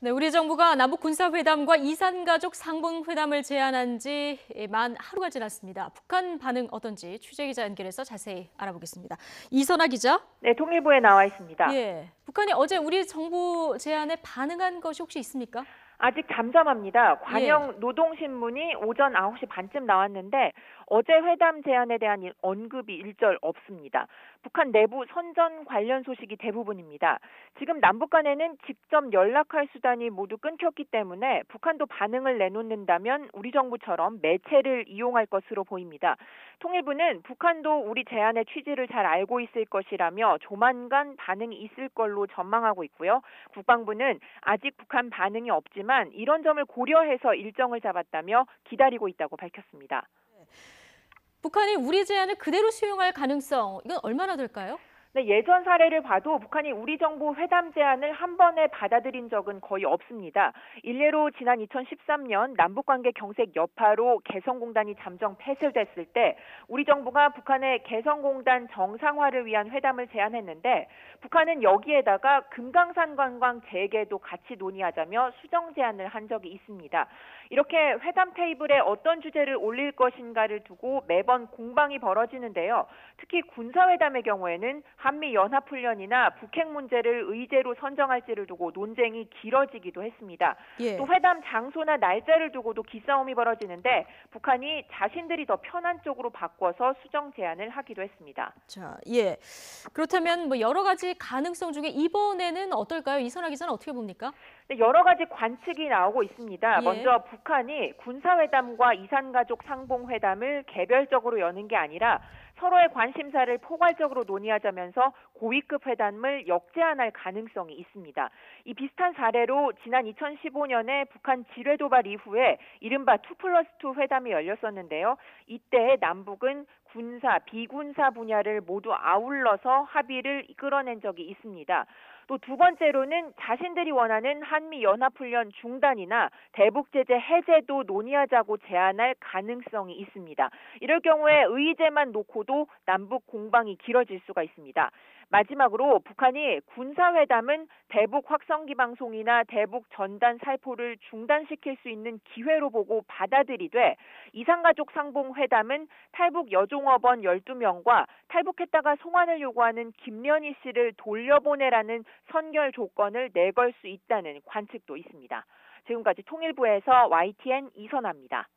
네, 우리 정부가 남북 군사회담과 이산가족 상봉회담을 제안한 지 만 하루가 지났습니다. 북한 반응 어떤지 취재기자 연결해서 자세히 알아보겠습니다. 이선아 기자. 네, 통일부에 나와 있습니다. 예, 북한이 어제 우리 정부 제안에 반응한 것이 혹시 있습니까? 아직 잠잠합니다. 예. 관영 노동신문이 오전 9시 반쯤 나왔는데 어제 회담 제안에 대한 언급이 일절 없습니다. 북한 내부 선전 관련 소식이 대부분입니다. 지금 남북 간에는 직접 연락할 수단이 모두 끊겼기 때문에 북한도 반응을 내놓는다면 우리 정부처럼 매체를 이용할 것으로 보입니다. 통일부는 북한도 우리 제안의 취지를 잘 알고 있을 것이라며 조만간 반응이 있을 걸로 전망하고 있고요. 국방부는 아직 북한 반응이 없지만 이런 점을 고려해서 일정을 잡았다며 기다리고 있다고 밝혔습니다. 북한이 우리 제안을 그대로 수용할 가능성, 이건 얼마나 될까요? 네, 예전 사례를 봐도 북한이 우리 정부 회담 제안을 한 번에 받아들인 적은 거의 없습니다. 일례로 지난 2013년 남북관계 경색 여파로 개성공단이 잠정 폐쇄됐을 때 우리 정부가 북한의 개성공단 정상화를 위한 회담을 제안했는데 북한은 여기에다가 금강산 관광 재개도 같이 논의하자며 수정 제안을 한 적이 있습니다. 이렇게 회담 테이블에 어떤 주제를 올릴 것인가를 두고 매번 공방이 벌어지는데요. 특히 군사회담의 경우에는 한미연합훈련이나 북핵 문제를 의제로 선정할지를 두고 논쟁이 길어지기도 했습니다. 또 예. 회담 장소나 날짜를 두고도 기싸움이 벌어지는데 북한이 자신들이 더 편한 쪽으로 바꿔서 수정 제안을 하기도 했습니다. 자, 예. 그렇다면 뭐 여러 가지 가능성 중에 이번에는 어떨까요? 이선아 기자는 어떻게 봅니까? 네, 여러 가지 관측이 나오고 있습니다. 예. 먼저 북한이 군사회담과 이산가족 상봉회담을 개별적으로 여는 게 아니라 서로의 관심사를 포괄적으로 논의하자면서 고위급 회담을 역제안할 가능성이 있습니다. 이 비슷한 사례로 지난 2015년에 북한 지뢰 도발 이후에 이른바 2+2 회담이 열렸었는데요. 이때 남북은 군사, 비군사 분야를 모두 아울러서 합의를 이끌어낸 적이 있습니다. 또 두 번째로는 자신들이 원하는 한미연합훈련 중단이나 대북제재 해제도 논의하자고 제안할 가능성이 있습니다. 이럴 경우에 의제만 놓고도 남북 공방이 길어질 수가 있습니다. 마지막으로 북한이 군사회담은 대북 확성기 방송이나 대북 전단 살포를 중단시킬 수 있는 기회로 보고 받아들이되 이산가족 상봉회담은 탈북 여종업원 12명과 탈북했다가 송환을 요구하는 김련희 씨를 돌려보내라는 선결 조건을 내걸 수 있다는 관측도 있습니다. 지금까지 통일부에서 YTN 이선아입니다.